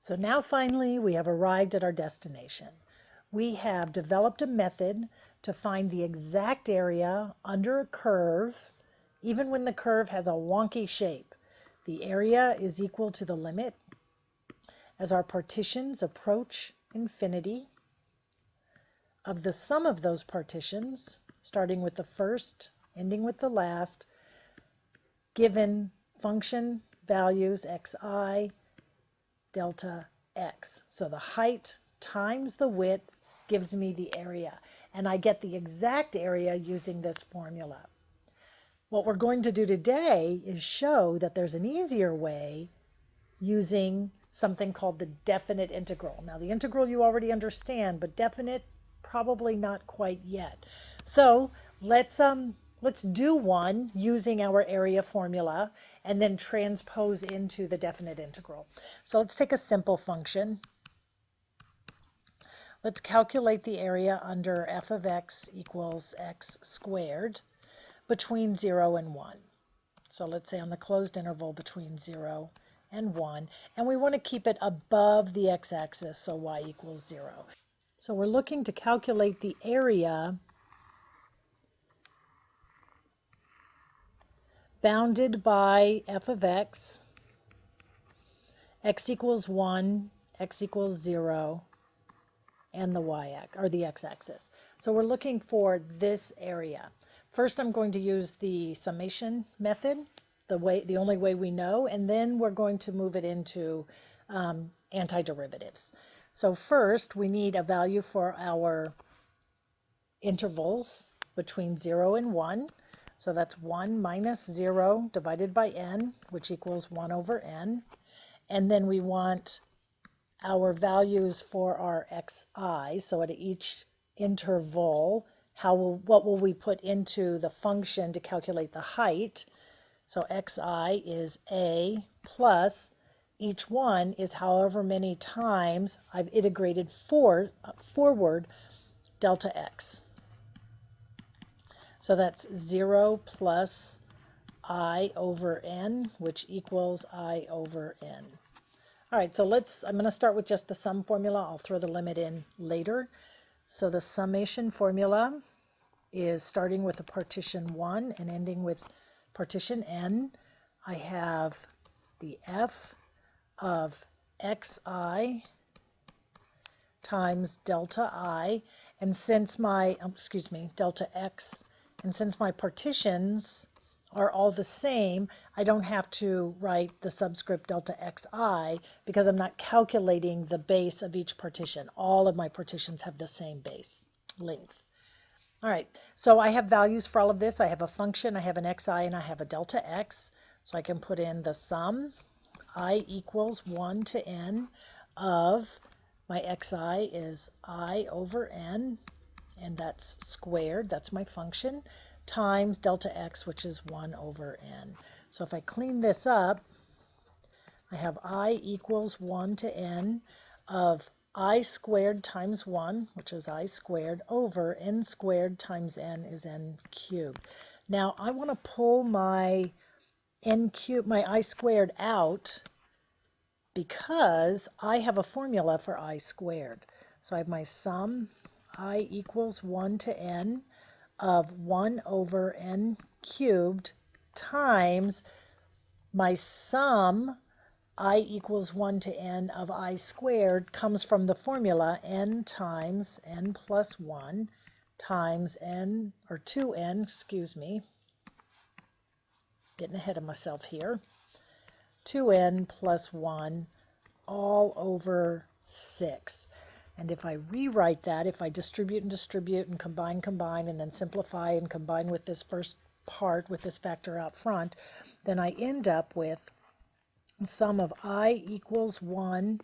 So now finally we have arrived at our destination. We have developed a method to find the exact area under a curve, even when the curve has a wonky shape. The area is equal to the limit as our partitions approach infinity of the sum of those partitions, starting with the first, ending with the last, given function values xi delta x. So the height times the width gives me the area, and I get the exact area using this formula. What we're going to do today is show that there's an easier way using something called the definite integral. Now the integral you already understand, but definite probably not quite yet. So let's do one using our area formula and then transpose into the definite integral. So let's take a simple function. Let's calculate the area under f of x equals x squared between 0 and 1. So let's say on the closed interval between 0 and 1. And we want to keep it above the x-axis, so y equals 0. So we're looking to calculate the area bounded by f of x equals 1, x equals 0, and the y-axis, or the x-axis. So we're looking for this area. First, I'm going to use the summation method, the only way we know, and then we're going to move it into antiderivatives. So first, we need a value for our intervals between 0 and 1. So that's 1 minus 0 divided by n, which equals 1 over n. And then we want our values for our xi. So at each interval, what will we put into the function to calculate the height? So xi is a plus each one is however many times I've integrated forward delta x. So that's 0 plus I over n, which equals I over n. All right, so I'm going to start with just the sum formula. I'll throw the limit in later. So the summation formula is starting with a partition 1 and ending with partition n. I have the f of xi times delta I, and since my, delta x, and since my partitions are all the same, I don't have to write the subscript delta xi because I'm not calculating the base of each partition. All of my partitions have the same base length. All right, so I have values for all of this. I have a function, I have an xi, and I have a delta x. So I can put in the sum, I equals 1 to n of my xi is I over n, and that's squared, that's my function, times delta x, which is 1 over n. So if I clean this up, I have I equals 1 to n of I squared times 1, which is I squared, over n squared times n is n cubed. Now I want to pull my my I squared out because I have a formula for I squared. So I have my sum, I equals 1 to n of 1 over n cubed times my sum, I equals 1 to n of I squared, comes from the formula n times n plus 1 times n, or 2n, excuse me, getting ahead of myself here, 2n plus 1 all over 6. And if I rewrite that, if I distribute and distribute and combine, and then simplify and combine with this first part, with this factor out front, then I end up with the sum of I equals 1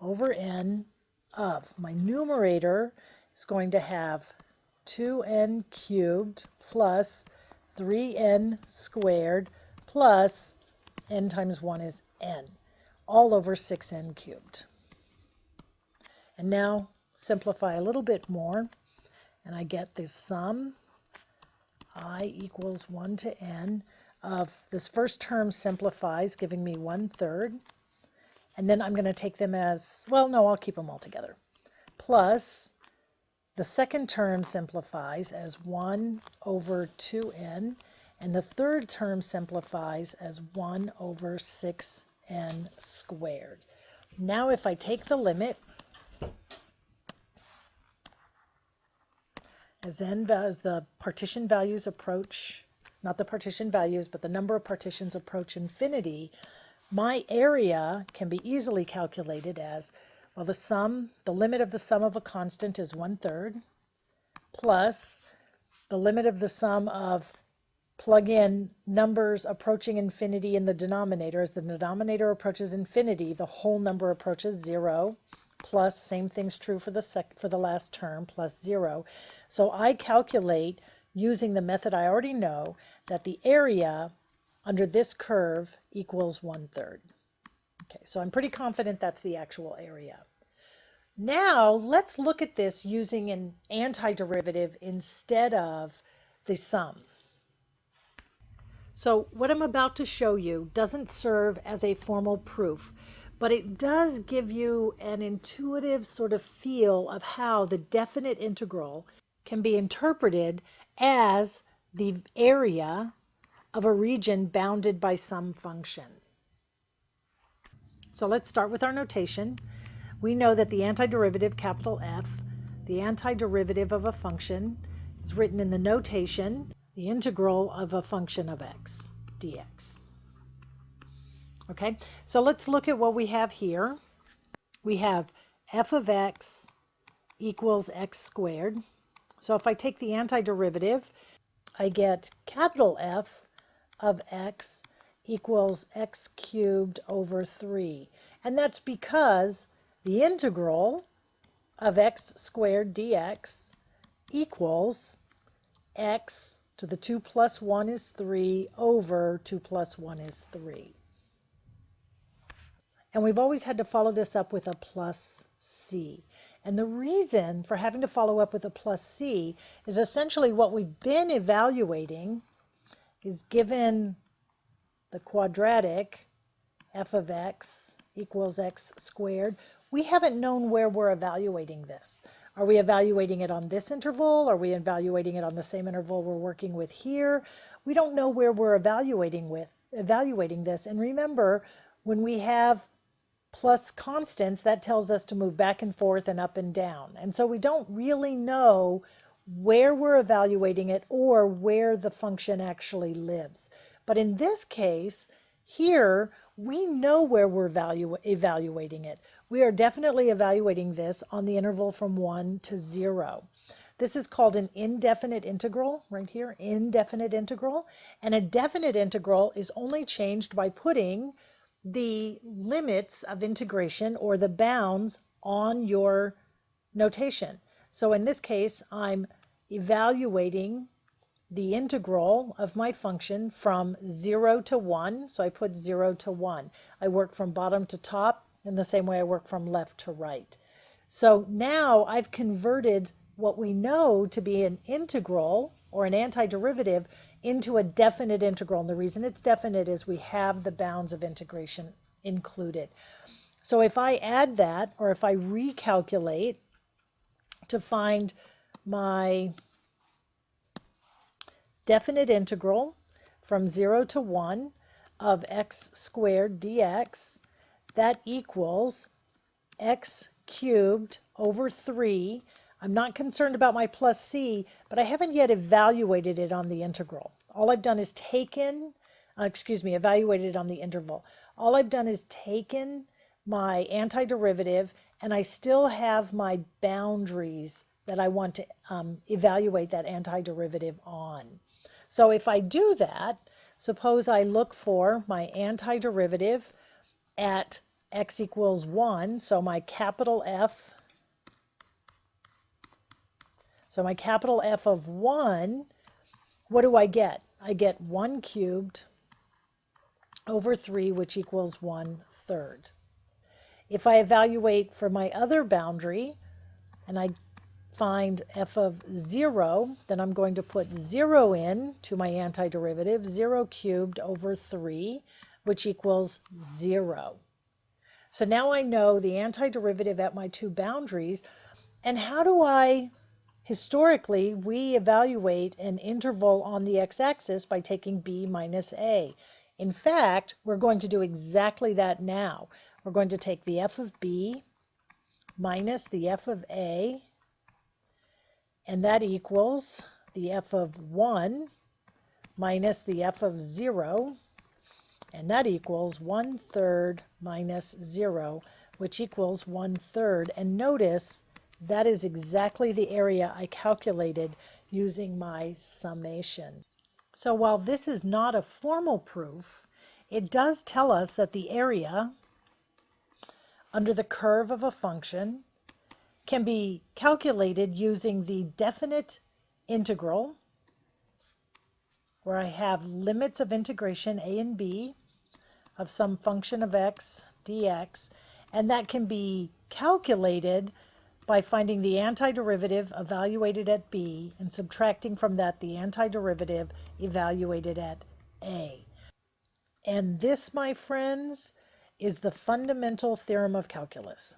over n of, my numerator is going to have 2n cubed plus 3n squared plus n times 1 is n, all over 6n cubed. And now simplify a little bit more, and I get this sum, I equals 1 to n of, this first term simplifies, giving me 1/3, and then I'm going to take them as, well, no, I'll keep them all together, plus the second term simplifies as 1 over 2n, and the third term simplifies as 1 over 6n squared. Now if I take the limit, as the partition values approach, not the partition values, but the number of partitions approach infinity, my area can be easily calculated as, well, the limit of the sum of a constant is 1/3, plus the limit of the sum of plug in numbers approaching infinity in the denominator. As the denominator approaches infinity, the whole number approaches 0, plus, same thing's true for the last term, plus 0. So I calculate, using the method I already know, that the area under this curve equals 1/3. Okay, so I'm pretty confident that's the actual area. Now let's look at this using an antiderivative instead of the sum. So what I'm about to show you doesn't serve as a formal proof, but it does give you an intuitive sort of feel of how the definite integral can be interpreted as the area of a region bounded by some function. So let's start with our notation. We know that the antiderivative, capital F, the antiderivative of a function, is written in the notation, the integral of a function of x dx. Okay, so let's look at what we have here. We have f of x equals x squared. So if I take the antiderivative, I get capital F of x equals x cubed over 3. And that's because the integral of x squared dx equals x to the 2 plus 1 is 3 over 2 plus 1 is 3. And we've always had to follow this up with a plus c. And the reason for having to follow up with a plus c is essentially what we've been evaluating is, given the quadratic f of x equals x squared, we haven't known where we're evaluating this. Are we evaluating it on this interval? Are we evaluating it on the same interval we're working with here? We don't know where we're evaluating this. And remember, when we have plus constants, that tells us to move back and forth and up and down. And so we don't really know where we're evaluating it or where the function actually lives. But in this case, here, we know where we're evaluating it. We are definitely evaluating this on the interval from 1 to 0. This is called an indefinite integral, right here, indefinite integral. And a definite integral is only changed by putting the limits of integration or the bounds on your notation. So in this case, I'm evaluating the integral of my function from 0 to 1. So I put 0 to 1. I work from bottom to top in the same way I work from left to right. So now I've converted what we know to be an integral or an antiderivative into a definite integral. And the reason it's definite is we have the bounds of integration included. So if I add that, or if I recalculate to find my definite integral from 0 to 1 of x squared dx, that equals x cubed over 3. I'm not concerned about my plus c, but I haven't yet evaluated it on the integral. All I've done is evaluated it on the interval. All I've done is taken my antiderivative, and I still have my boundaries that I want to evaluate that antiderivative on. So if I do that, suppose I look for my antiderivative at x equals 1, so my capital F of 1, what do I get? I get 1 cubed over 3, which equals 1/3. If I evaluate for my other boundary, and I find f of 0, then I'm going to put 0 in to my antiderivative, 0 cubed over 3, which equals 0. So now I know the antiderivative at my two boundaries. And how do I, historically, we evaluate an interval on the x-axis by taking b minus a. In fact, we're going to do exactly that now. We're going to take the f of b minus the f of a, and that equals the f of 1 minus the f of 0, and that equals 1/3 minus 0, which equals 1/3. And notice that is exactly the area I calculated using my summation. So while this is not a formal proof, it does tell us that the area under the curve of a function can be calculated using the definite integral, where I have limits of integration a and b of some function of x dx, and that can be calculated by finding the antiderivative evaluated at b and subtracting from that the antiderivative evaluated at a. And this, my friends, is the fundamental theorem of calculus.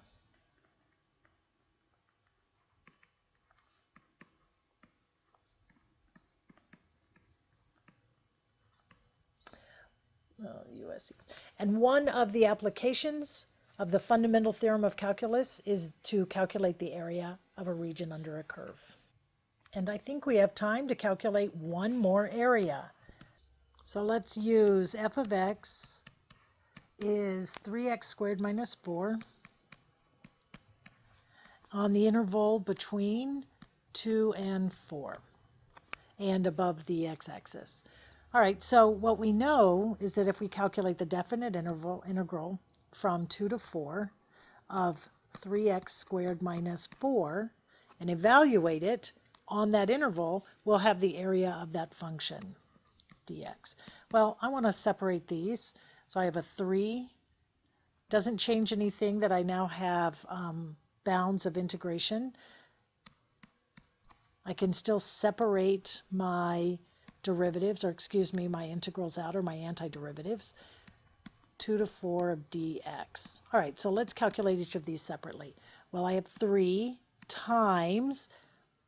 USC. And one of the applications of the fundamental theorem of calculus is to calculate the area of a region under a curve. And I think we have time to calculate one more area. So let's use f of x is 3x squared minus 4 on the interval between 2 and 4 and above the x-axis. All right, so what we know is that if we calculate the definite integral from 2 to 4 of 3x squared minus 4 and evaluate it on that interval, we'll have the area of that function, dx. Well, I want to separate these. So I have a 3. Doesn't change anything that I now have bounds of integration. I can still separate my derivatives, or excuse me, my integrals out, or my antiderivatives. 2 to 4 of dx. All right, so let's calculate each of these separately. Well, I have 3 times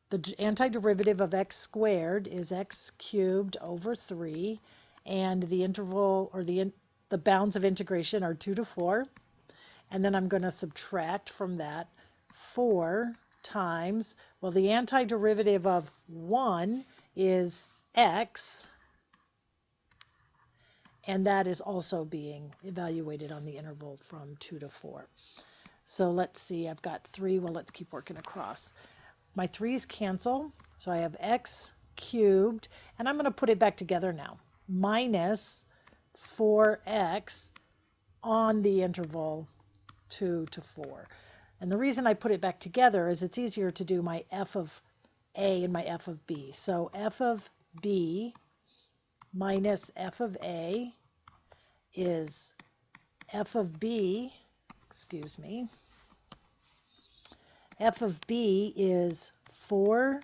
the antiderivative of x squared is x cubed over 3, and the interval, or the bounds of integration are 2 to 4. And then I'm going to subtract from that 4 times, well, the antiderivative of 1 is x, and that is also being evaluated on the interval from 2 to 4. So let's see, I've got 3. Well, let's keep working across. My 3's cancel, so I have x cubed, and I'm going to put it back together now, minus 4x on the interval 2 to 4. And the reason I put it back together is it's easier to do my f of a and my f of b. So f of b minus f of a is f of b, excuse me, f of b is 4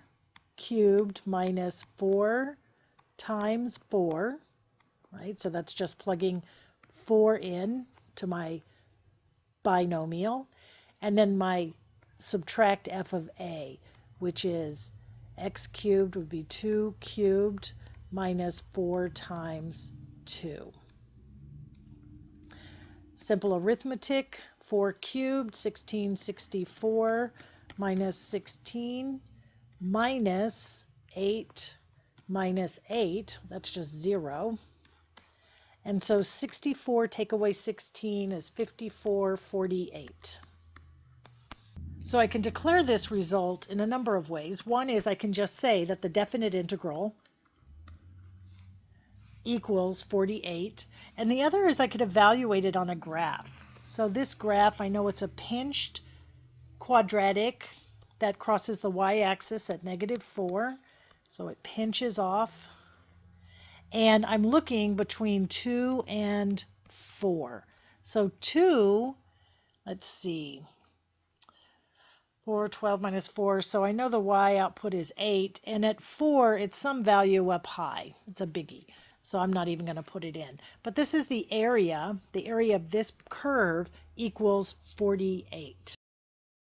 cubed minus 4 times 4, right? So that's just plugging 4 in to my binomial. And then my subtract f of a, which is x cubed would be 2 cubed minus 4 times 2. Simple arithmetic, 4 cubed, 1664, minus 16, minus 8, minus 8, that's just 0. And so 64 take away 16 is 54/48. So I can declare this result in a number of ways. One is I can just say that the definite integral equals 48, and the other is I could evaluate it on a graph. So this graph, I know it's a pinched quadratic that crosses the y-axis at -4, so it pinches off, and I'm looking between 2 and 4. So 2, let's see, 4, 12 minus 4, so I know the y output is 8, and at 4, it's some value up high. It's a biggie. so I'm not even going to put it in. But this is the area of this curve equals 48.